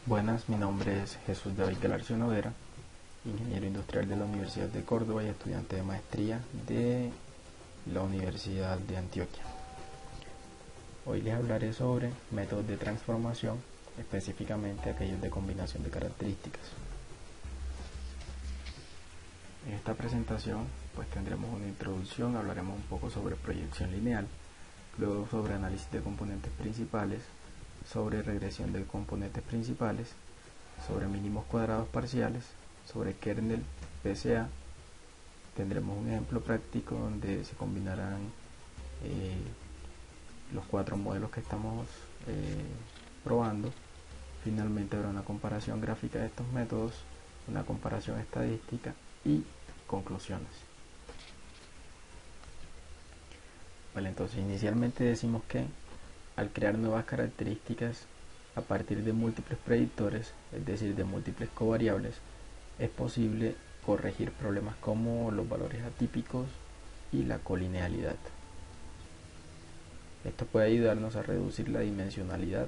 Buenas, mi nombre es Jesús David Galarcio Noguera, ingeniero industrial de la Universidad de Córdoba y estudiante de maestría de la Universidad de Antioquia. Hoy les hablaré sobre métodos de transformación, específicamente aquellos de combinación de características. En esta presentación tendremos una introducción, hablaremos un poco sobre proyección lineal, luego sobre análisis de componentes principales, sobre regresión de componentes principales, sobre mínimos cuadrados parciales, sobre kernel PCA. Tendremos un ejemplo práctico donde se combinarán los 4 modelos que estamos probando. Finalmente habrá una comparación gráfica de estos métodos, una comparación estadística y conclusiones. Vale, entonces inicialmente decimos que al crear nuevas características a partir de múltiples predictores, es decir, de múltiples covariables, es posible corregir problemas como los valores atípicos y la colinealidad. Esto puede ayudarnos a reducir la dimensionalidad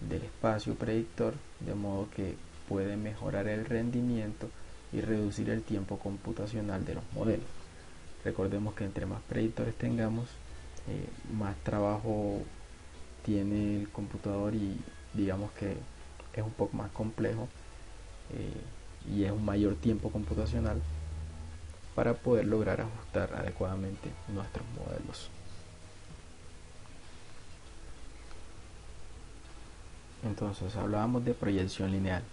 del espacio predictor, de modo que puede mejorar el rendimiento y reducir el tiempo computacional de los modelos. Recordemos que entre más predictores tengamos, más trabajo tiene el computador y digamos que es un poco más complejo y es un mayor tiempo computacional para poder lograr ajustar adecuadamente nuestros modelos. Entonces hablábamos de proyección lineal.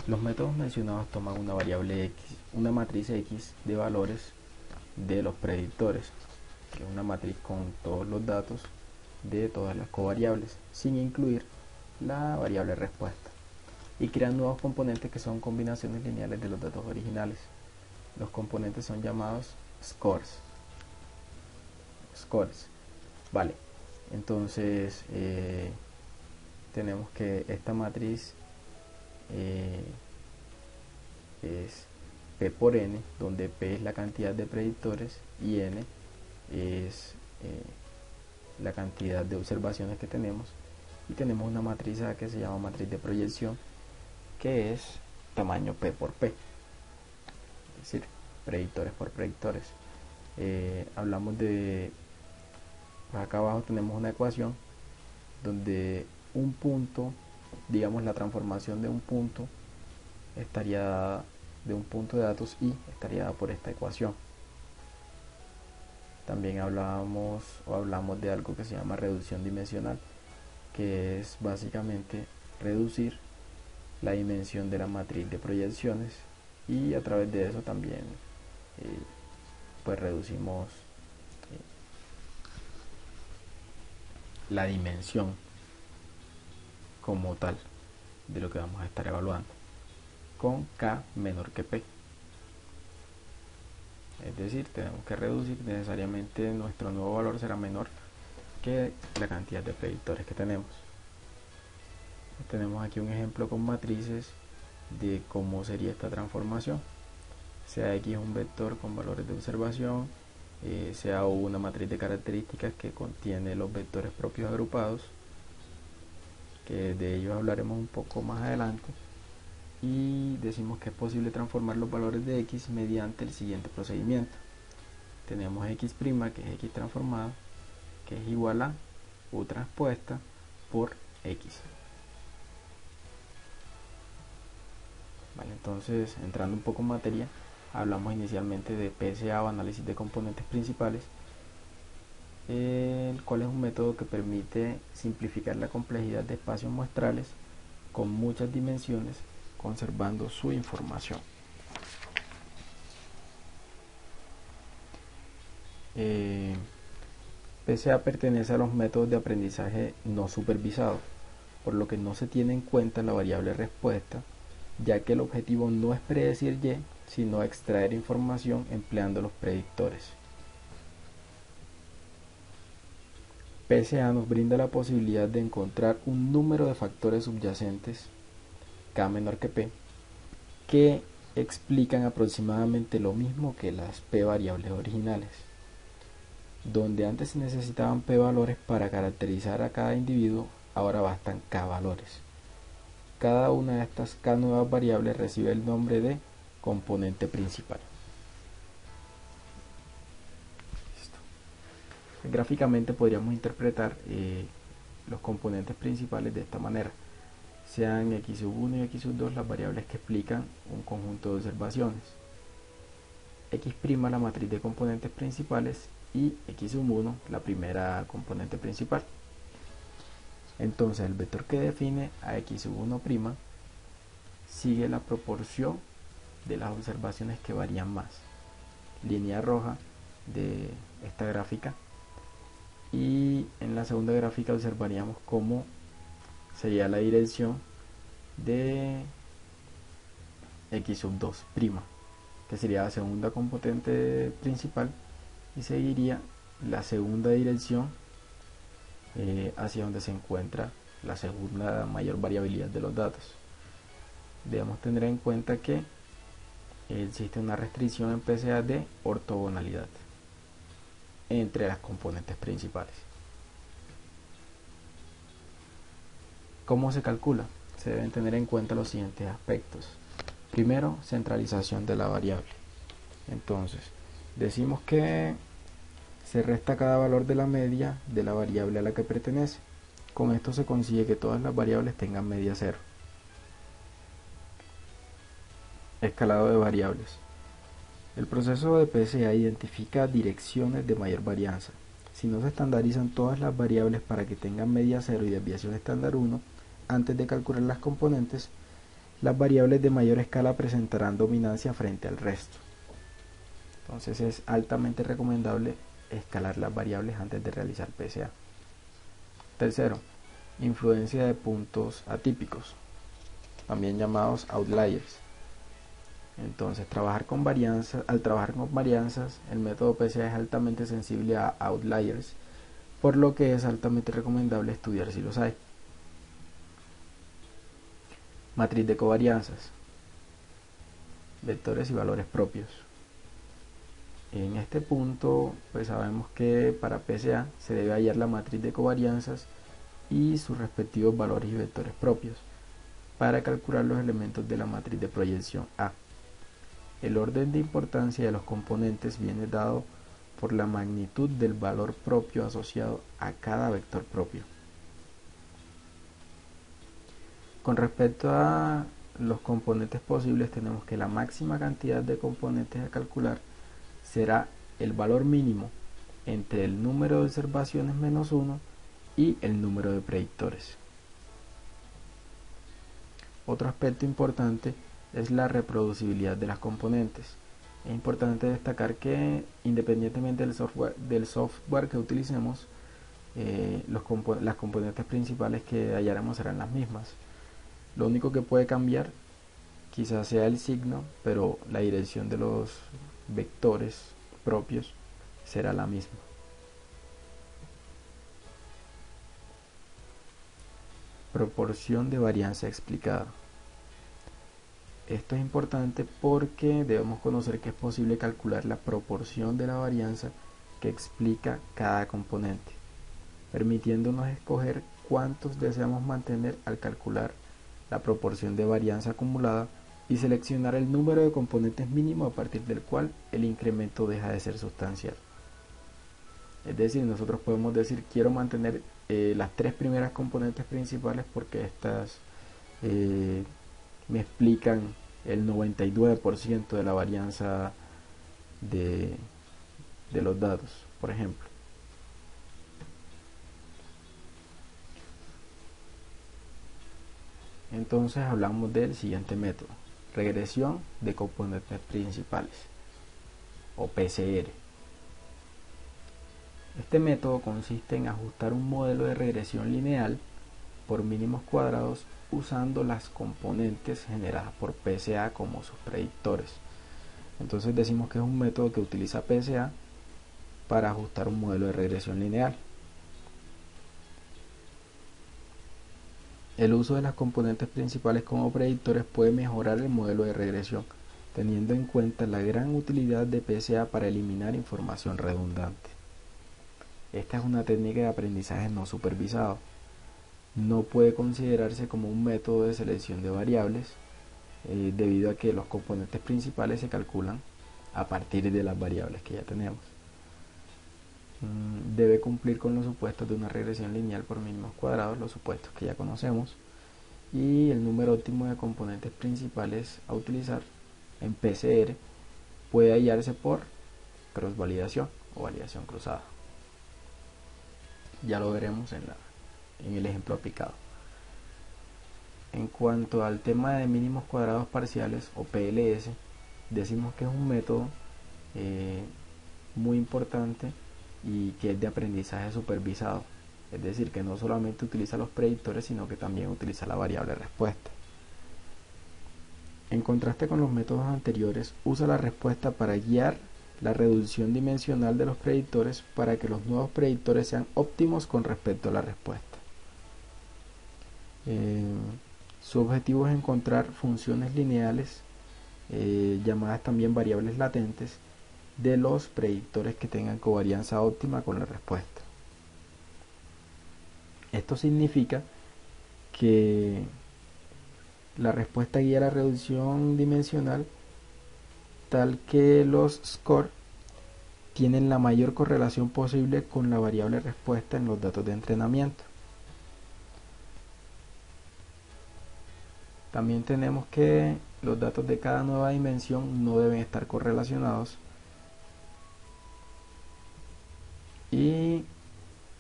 Los métodos mencionados toman una variable X, una matriz X de valores de los predictores, que es una matriz con todos los datos de todas las covariables, sin incluir la variable respuesta, y crean nuevos componentes que son combinaciones lineales de los datos originales. Los componentes son llamados scores. Vale, entonces tenemos que esta matriz es P por N, donde P es la cantidad de predictores y N es la cantidad de observaciones que tenemos, y tenemos una matriz A que se llama matriz de proyección, que es tamaño P por P, es decir, predictores por predictores. Hablamos de, acá abajo tenemos una ecuación donde un punto, digamos la transformación de un punto estaría dada, de un punto de datos I estaría dada por esta ecuación. También hablamos de algo que se llama reducción dimensional, que es básicamente reducir la dimensión de la matriz de proyecciones, y a través de eso también reducimos la dimensión como tal de lo que vamos a estar evaluando, con K menor que P. Es decir, tenemos que reducir necesariamente, nuestro nuevo valor será menor que la cantidad de predictores que tenemos. Tenemos aquí un ejemplo con matrices de cómo sería esta transformación. Sea X un vector con valores de observación, sea U una matriz de características que contiene los vectores propios agrupados, que de ellos hablaremos un poco más adelante. Y decimos que es posible transformar los valores de X mediante el siguiente procedimiento. Tenemos X', que es X transformado, que es igual a U transpuesta por X. Vale, entonces, entrando un poco en materia, hablamos inicialmente de PCA o análisis de componentes principales, el cual es un método que permite simplificar la complejidad de espacios muestrales con muchas dimensiones, conservando su información. PCA pertenece a los métodos de aprendizaje no supervisado, por lo que no se tiene en cuenta la variable respuesta, ya que el objetivo no es predecir Y, sino extraer información empleando los predictores. PCA nos brinda la posibilidad de encontrar un número de factores subyacentes, K menor que P, que explican aproximadamente lo mismo que las P variables originales. Donde antes se necesitaban P valores para caracterizar a cada individuo, ahora bastan K valores. cada una de estas k nuevas variables recibe el nombre de componente principal. Listo. Gráficamente podríamos interpretar los componentes principales de esta manera. Sean x1 y x2 las variables que explican un conjunto de observaciones, x' la matriz de componentes principales y x1 la primera componente principal. Entonces el vector que define a x1' sigue la proporción de las observaciones que varían más, línea roja de esta gráfica, y en la segunda gráfica observaríamos cómo sería la dirección de x2', que sería la segunda componente principal, y seguiría la segunda dirección hacia donde se encuentra la segunda mayor variabilidad de los datos. Debemos tener en cuenta que existe una restricción en PCA de ortogonalidad entre las componentes principales. ¿Cómo se calcula? Se deben tener en cuenta los siguientes aspectos. Primero, centralización de la variable. Entonces, decimos que se resta cada valor de la media de la variable a la que pertenece. Con esto se consigue que todas las variables tengan media cero. Escalado de variables. El proceso de PCA identifica direcciones de mayor varianza. Si no se estandarizan todas las variables para que tengan media cero y desviación estándar 1, antes de calcular las componentes, las variables de mayor escala presentarán dominancia frente al resto. Entonces es altamente recomendable escalar las variables antes de realizar PCA. Tercero, influencia de puntos atípicos, también llamados outliers. Entonces, al trabajar con varianzas, el método PCA es altamente sensible a outliers, por lo que es altamente recomendable estudiar si los hay. Matriz de covarianzas, vectores y valores propios. En este punto, pues sabemos que para PCA se debe hallar la matriz de covarianzas y sus respectivos valores y vectores propios para calcular los elementos de la matriz de proyección A. El orden de importancia de los componentes viene dado por la magnitud del valor propio asociado a cada vector propio. Con respecto a los componentes posibles, tenemos que la máxima cantidad de componentes a calcular será el valor mínimo entre el número de observaciones menos 1 y el número de predictores. Otro aspecto importante es la reproducibilidad de las componentes. Es importante destacar que independientemente del software que utilicemos, las componentes principales que hallaremos serán las mismas. Lo único que puede cambiar quizás sea el signo, pero la dirección de los vectores propios será la misma. Proporción de varianza explicada. Esto es importante porque debemos conocer que es posible calcular la proporción de la varianza que explica cada componente, permitiéndonos escoger cuántos deseamos mantener al calcular la proporción de varianza acumulada y seleccionar el número de componentes mínimo a partir del cual el incremento deja de ser sustancial. Es decir, nosotros podemos decir quiero mantener las tres primeras componentes principales porque estas me explican el 99% de la varianza de los datos, por ejemplo. Entonces hablamos del siguiente método: regresión de componentes principales, o PCR. Este método consiste en ajustar un modelo de regresión lineal por mínimos cuadrados usando las componentes generadas por PCA como sus predictores. Entonces decimos que es un método que utiliza PCA para ajustar un modelo de regresión lineal. El uso de las componentes principales como predictores puede mejorar el modelo de regresión, teniendo en cuenta la gran utilidad de PCA para eliminar información redundante. Esta es una técnica de aprendizaje no supervisado. no puede considerarse como un método de selección de variables, debido a que los componentes principales se calculan a partir de las variables que ya tenemos. Debe cumplir con los supuestos de una regresión lineal por mínimos cuadrados, los supuestos que ya conocemos, y el número óptimo de componentes principales a utilizar en PCR puede hallarse por cross validación o validación cruzada. Ya lo veremos en el ejemplo aplicado. En cuanto al tema de mínimos cuadrados parciales o PLS, decimos que es un método muy importante y que es de aprendizaje supervisado, es decir, que no solamente utiliza los predictores, sino que también utiliza la variable respuesta. En contraste con los métodos anteriores, usa la respuesta para guiar la reducción dimensional de los predictores para que los nuevos predictores sean óptimos con respecto a la respuesta. Su objetivo es encontrar funciones lineales, llamadas también variables latentes, de los predictores que tengan covarianza óptima con la respuesta. Esto significa que la respuesta guía la reducción dimensional tal que los scores tienen la mayor correlación posible con la variable respuesta en los datos de entrenamiento. También tenemos que los datos de cada nueva dimensión no deben estar correlacionados y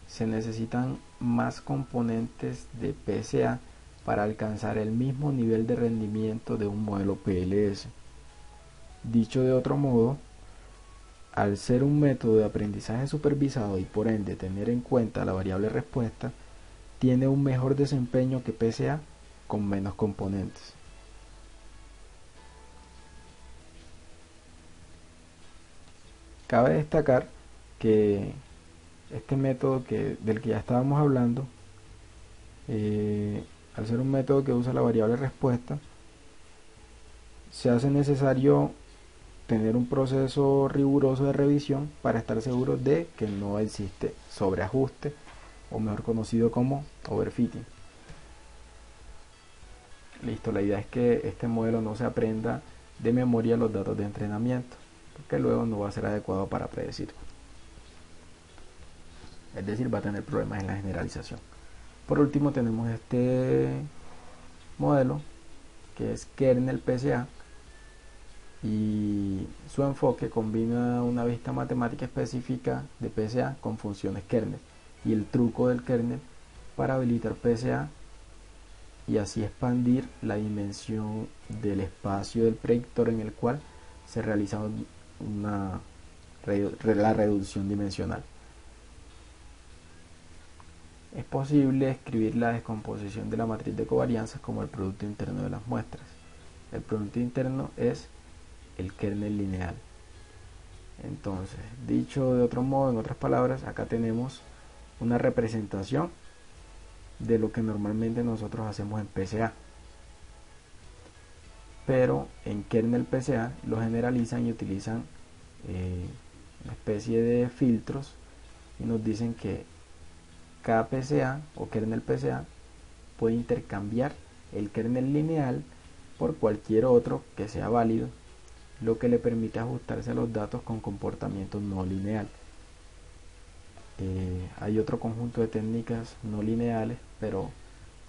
se necesitan más componentes de PSA para alcanzar el mismo nivel de rendimiento de un modelo PLS. Dicho de otro modo, al ser un método de aprendizaje supervisado y por ende tener en cuenta la variable respuesta, tiene un mejor desempeño que PSA con menos componentes. Cabe destacar que este método del que ya estábamos hablando, al ser un método que usa la variable respuesta, se hace necesario tener un proceso riguroso de revisión para estar seguros de que no existe sobreajuste, o mejor conocido como overfitting. Listo, la idea es que este modelo no se aprenda de memoria los datos de entrenamiento, porque luego no va a ser adecuado para predecir. Es decir, va a tener problemas en la generalización. Por último tenemos este modelo que es kernel PSA, y su enfoque combina una vista matemática específica de PSA con funciones kernel y el truco del kernel para habilitar PSA y así expandir la dimensión del espacio del predictor en el cual se realiza la reducción dimensional. Es posible escribir la descomposición de la matriz de covarianzas como el producto interno de las muestras. El producto interno es el kernel lineal. Entonces, dicho de otro modo, en otras palabras, acá tenemos una representación de lo que normalmente nosotros hacemos en PSA, pero en kernel PSA lo generalizan y utilizan una especie de filtros y nos dicen que cada PSA o kernel PSA puede intercambiar el kernel lineal por cualquier otro que sea válido, lo que le permite ajustarse a los datos con comportamiento no lineal. Hay otro conjunto de técnicas no lineales, pero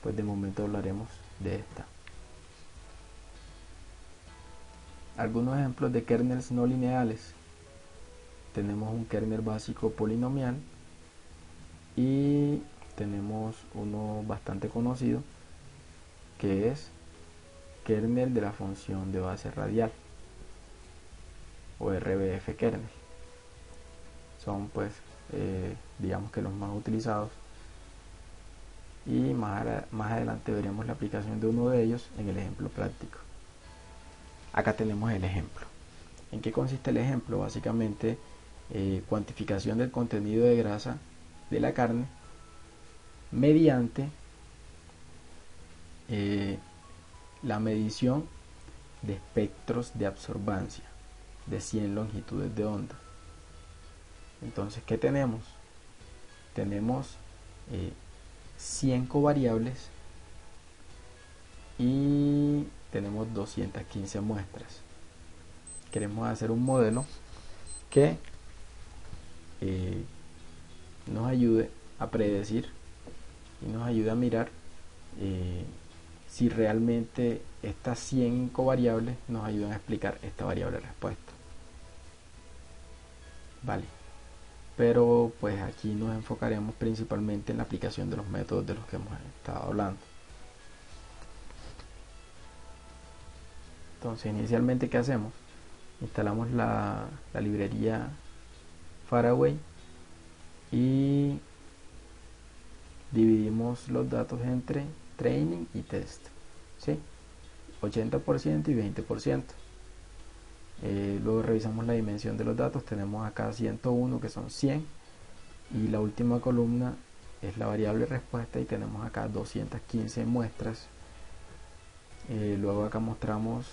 pues de momento hablaremos de esta. Algunos ejemplos de kernels no lineales: tenemos un kernel básico polinomial y tenemos uno bastante conocido que es kernel de la función de base radial o RBF kernel. Son pues digamos que los más utilizados, y más adelante veremos la aplicación de uno de ellos en el ejemplo práctico. Acá tenemos el ejemplo. ¿En qué consiste el ejemplo? Básicamente cuantificación del contenido de grasa de la carne mediante la medición de espectros de absorbancia de 100 longitudes de onda. Entonces, ¿qué tenemos? Tenemos 100 covariables y tenemos 215 muestras. Queremos hacer un modelo que nos ayude a predecir y nos ayude a mirar si realmente estas 100 covariables nos ayudan a explicar esta variable respuesta. Vale, pero pues aquí nos enfocaremos principalmente en la aplicación de los métodos de los que hemos estado hablando. Entonces, inicialmente, ¿qué hacemos? Instalamos la librería Faraway y dividimos los datos entre training y test, ¿sí? 80% y 20%. Luego revisamos la dimensión de los datos. Tenemos acá 101, que son 100, y la última columna es la variable respuesta y tenemos acá 215 muestras. Luego acá mostramos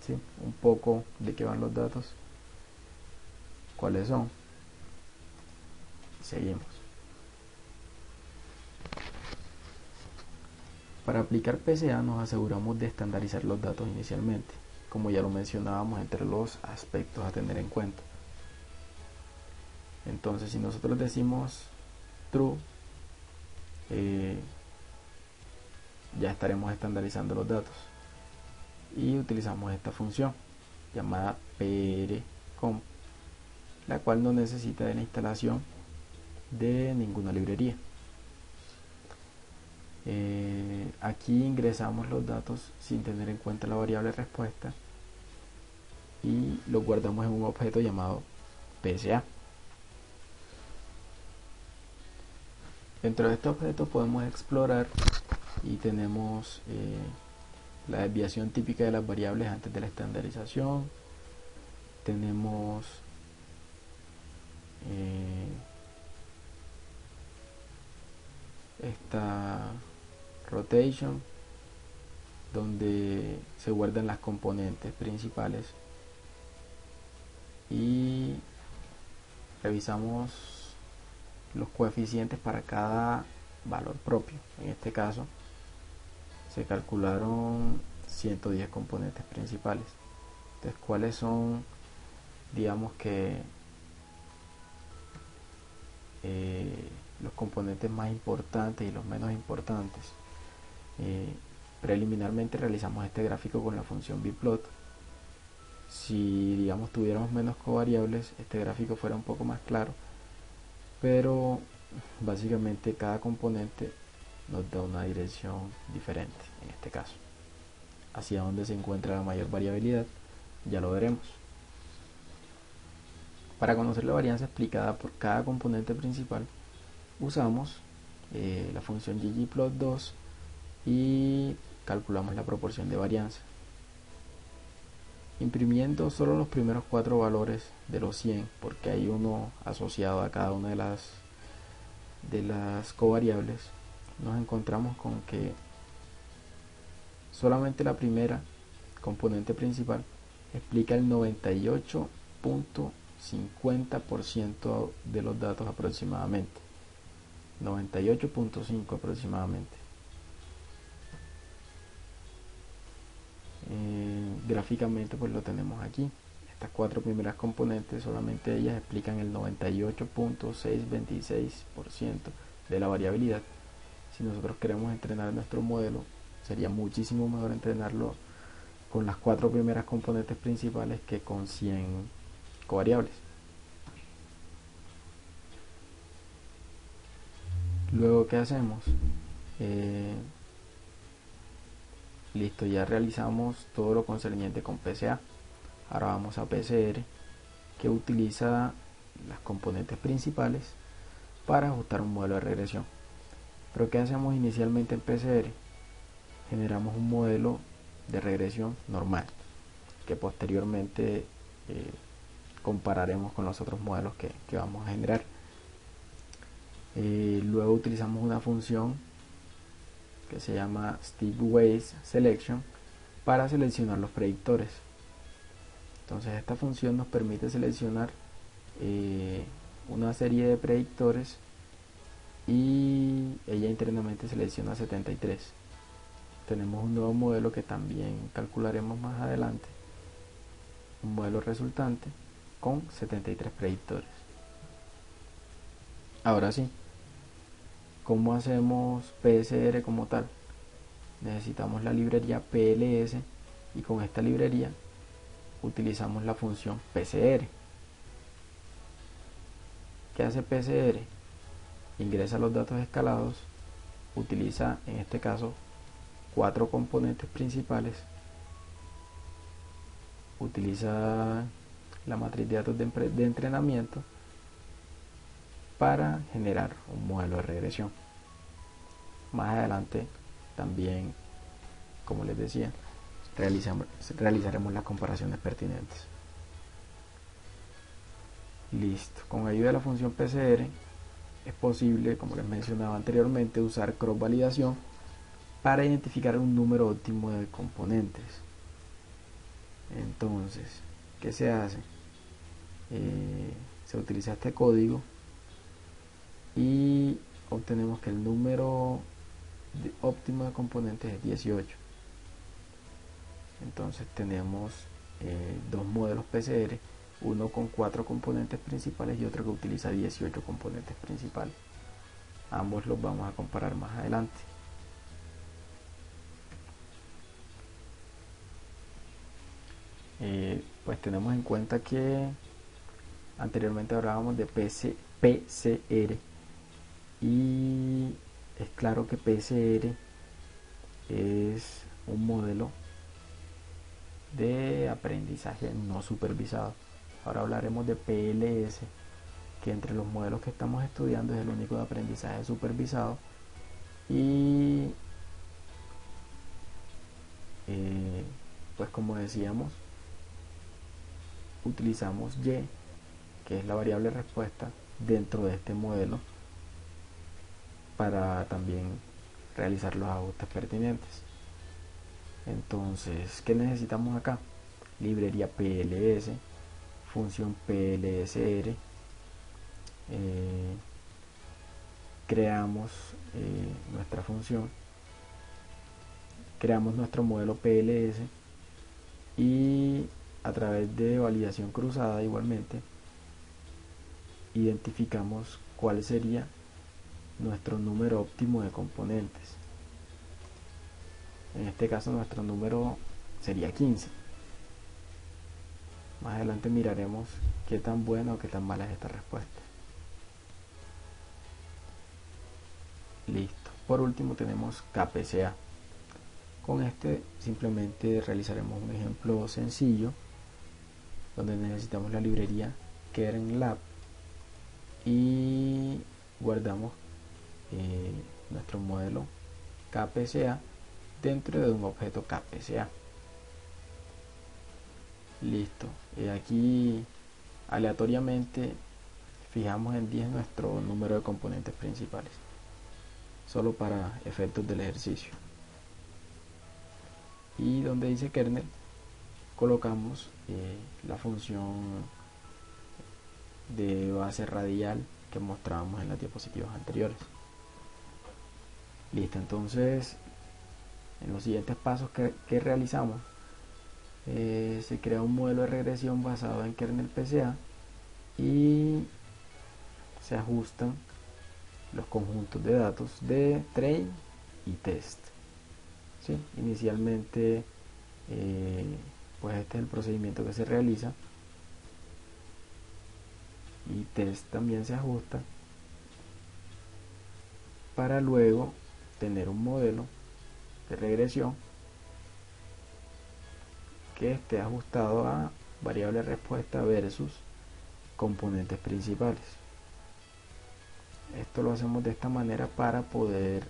¿sí? un poco de qué van los datos, cuáles son. Seguimos. Para aplicar PCA nos aseguramos de estandarizar los datos inicialmente, como ya lo mencionábamos entre los aspectos a tener en cuenta. Entonces, si nosotros decimos true, ya estaremos estandarizando los datos y utilizamos esta función llamada prcomp, la cual no necesita de la instalación de ninguna librería. Aquí ingresamos los datos sin tener en cuenta la variable respuesta y los guardamos en un objeto llamado PSA. Dentro de este objeto podemos explorar y tenemos la desviación típica de las variables antes de la estandarización. Tenemos esta rotation, donde se guardan las componentes principales, y revisamos los coeficientes para cada valor propio. En este caso se calcularon 110 componentes principales. Entonces, ¿cuáles son, digamos que, los componentes más importantes y los menos importantes? Preliminarmente realizamos este gráfico con la función bplot. Si, digamos, tuviéramos menos covariables, este gráfico fuera un poco más claro, pero básicamente cada componente nos da una dirección diferente. En este caso, hacia donde se encuentra la mayor variabilidad, ya lo veremos. Para conocer la varianza explicada por cada componente principal, usamos la función ggplot2 y calculamos la proporción de varianza. Imprimiendo solo los primeros 4 valores de los 100, porque hay uno asociado a cada una de las covariables, nos encontramos con que solamente la primera componente principal explica el 98.50% de los datos aproximadamente. 98.5 aproximadamente. Gráficamente pues lo tenemos aquí. Estas 4 primeras componentes, solamente ellas explican el 98.626% de la variabilidad. Si nosotros queremos entrenar nuestro modelo, sería muchísimo mejor entrenarlo con las 4 primeras componentes principales que con 100 covariables. Luego, ¿qué hacemos? Listo, ya realizamos todo lo concerniente con PCA. Ahora vamos a PCR, que utiliza las componentes principales para ajustar un modelo de regresión. Pero ¿qué hacemos inicialmente en PCR? Generamos un modelo de regresión normal, que posteriormente compararemos con los otros modelos que vamos a generar. Luego utilizamos una función que se llama stepwise selection para seleccionar los predictores. Entonces, esta función nos permite seleccionar una serie de predictores y ella internamente selecciona 73. Tenemos un nuevo modelo que también calcularemos más adelante, un modelo resultante con 73 predictores. Ahora sí, ¿cómo hacemos PSR como tal? Necesitamos la librería PLS y con esta librería utilizamos la función PCR. ¿Qué hace PCR? Ingresa los datos escalados, utiliza en este caso 4 componentes principales, utiliza la matriz de datos de entrenamiento para generar un modelo de regresión. Más adelante también, como les decía, realizaremos las comparaciones pertinentes. Listo, con ayuda de la función PCR es posible, como les mencionaba anteriormente, usar cross validación para identificar un número óptimo de componentes. Entonces, ¿qué se hace? Se utiliza este código y obtenemos que el número óptimo de componentes es 18. Entonces tenemos dos modelos PCR, uno con 4 componentes principales y otro que utiliza 18 componentes principales. Ambos los vamos a comparar más adelante. Pues tenemos en cuenta que anteriormente hablábamos de PCR y es claro que PCR es un modelo de aprendizaje no supervisado. Ahora hablaremos de PLS, que entre los modelos que estamos estudiando es el único de aprendizaje supervisado y pues como decíamos, utilizamos Y, que es la variable respuesta dentro de este modelo, para también realizar los ajustes pertinentes. Entonces, ¿qué necesitamos acá? Librería PLS, función PLSR, creamos nuestra función, creamos nuestro modelo PLS y a través de validación cruzada igualmente identificamos cuál sería nuestro número óptimo de componentes. En este caso nuestro número sería 15. Más adelante miraremos qué tan buena o qué tan mala es esta respuesta. Listo. Por último tenemos KPCA. Con este simplemente realizaremos un ejemplo sencillo donde necesitamos la librería kernel y guardamos nuestro modelo KPCA dentro de un objeto KPCA. Listo. Aquí aleatoriamente fijamos en 10 nuestro número de componentes principales, solo para efectos del ejercicio. Y donde dice kernel colocamos la función de base radial que mostrábamos en las diapositivas anteriores. Listo, entonces en los siguientes pasos que realizamos, se crea un modelo de regresión basado en kernel PCA y se ajustan los conjuntos de datos de train y test. ¿Sí? Inicialmente pues este es el procedimiento que se realiza y test también se ajusta para luego tener un modelo de regresión que esté ajustado a variable respuesta versus componentes principales. Esto lo hacemos de esta manera para poder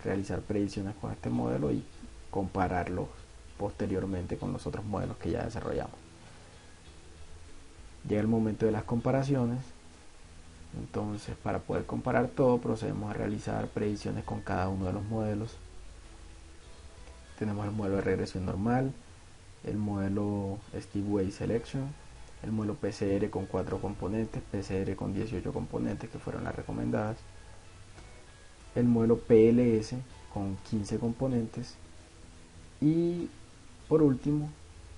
realizar predicciones con este modelo y compararlos posteriormente con los otros modelos que ya desarrollamos. Llega el momento de las comparaciones. Entonces, para poder comparar todo, procedemos a realizar predicciones con cada uno de los modelos. Tenemos el modelo de regresión normal, el modelo Steve Way Selection, el modelo PCR con 4 componentes, PCR con 18 componentes que fueron las recomendadas, el modelo PLS con 15 componentes y por último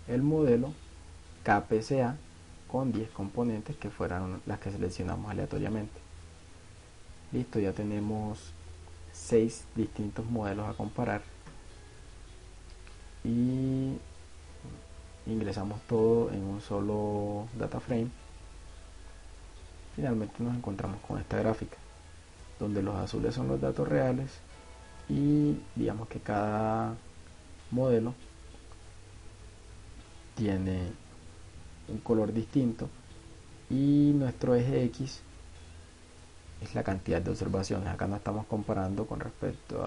el modelo KPCA con 10 componentes, que fueron las que seleccionamos aleatoriamente. Listo, ya tenemos 6 distintos modelos a comparar y ingresamos todo en un solo data frame. Finalmente nos encontramos con esta gráfica donde los azules son los datos reales y digamos que cada modelo tiene un color distinto y nuestro eje X es la cantidad de observaciones. Acá no estamos comparando con respecto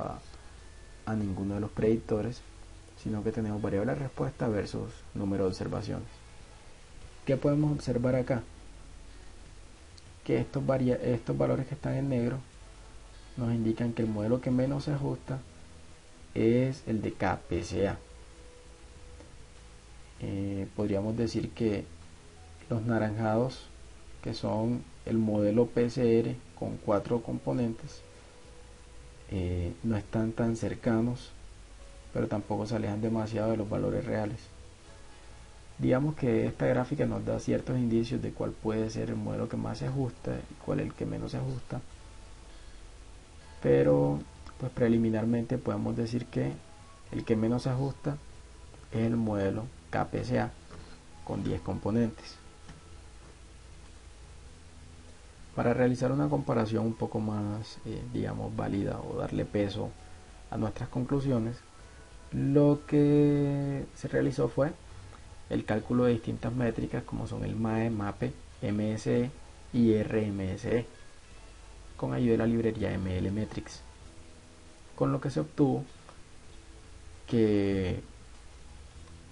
a ninguno de los predictores, sino que tenemos variable de respuesta versus número de observaciones. ¿Qué podemos observar acá? Que estos valores que están en negro nos indican que el modelo que menos se ajusta es el de KPCA. Podríamos decir que los naranjados, que son el modelo PCR con 4 componentes, no están tan cercanos, pero tampoco se alejan demasiado de los valores reales. Digamos que esta gráfica nos da ciertos indicios de cuál puede ser el modelo que más se ajusta y cuál es el que menos se ajusta, pero pues preliminarmente podemos decir que el que menos se ajusta es el modelo KPCA con 10 componentes. Para realizar una comparación un poco más, digamos, válida o darle peso a nuestras conclusiones, lo que se realizó fue el cálculo de distintas métricas como son el MAE, MAPE, MSE y RMSE con ayuda de la librería MLmetrics, con lo que se obtuvo que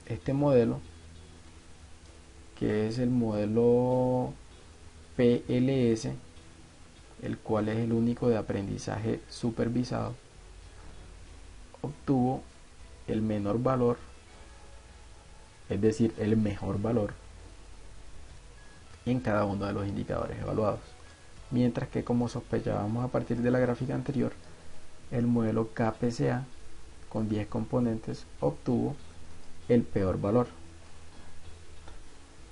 este modelo, que es el modelo PLS, el cual es el único de aprendizaje supervisado, obtuvo el menor valor, es decir, el mejor valor en cada uno de los indicadores evaluados, mientras que, como sospechábamos a partir de la gráfica anterior, el modelo KPCA con 10 componentes obtuvo el peor valor.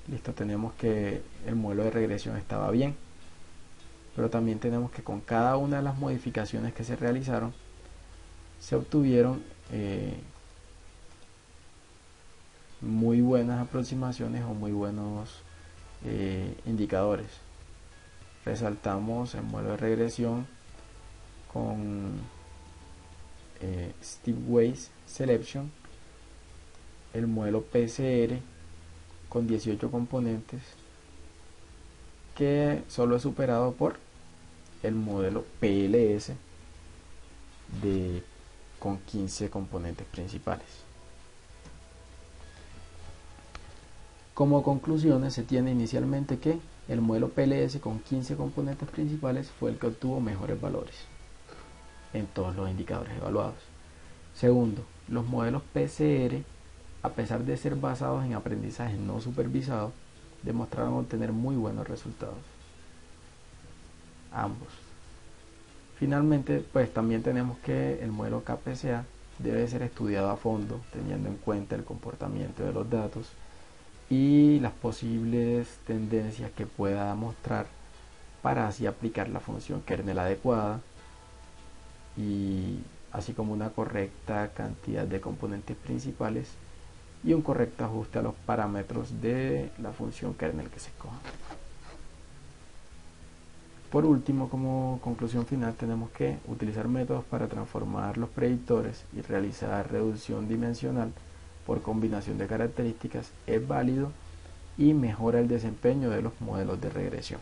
Listo, tenemos que el modelo de regresión estaba bien, pero también tenemos que con cada una de las modificaciones que se realizaron se obtuvieron muy buenas aproximaciones o muy buenos indicadores. Resaltamos el modelo de regresión con Stepwise Selection, el modelo PCR con 18 componentes, que solo es superado por el modelo PLS con 15 componentes principales. Como conclusiones se tiene inicialmente que el modelo PLS con 15 componentes principales fue el que obtuvo mejores valores en todos los indicadores evaluados. Segundo, los modelos PCR, a pesar de ser basados en aprendizaje no supervisado, demostraron obtener muy buenos resultados. Ambos. Finalmente, pues también tenemos que el modelo KPCA debe ser estudiado a fondo, teniendo en cuenta el comportamiento de los datos y las posibles tendencias que pueda mostrar, para así aplicar la función kernel adecuada, y así como una correcta cantidad de componentes principales y un correcto ajuste a los parámetros de la función kernel que se escoja. Por último, como conclusión final, tenemos que utilizar métodos para transformar los predictores y realizar reducción dimensional por combinación de características es válido y mejora el desempeño de los modelos de regresión.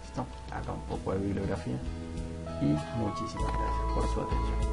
Listo, acá un poco de bibliografía y muchísimas gracias por su atención.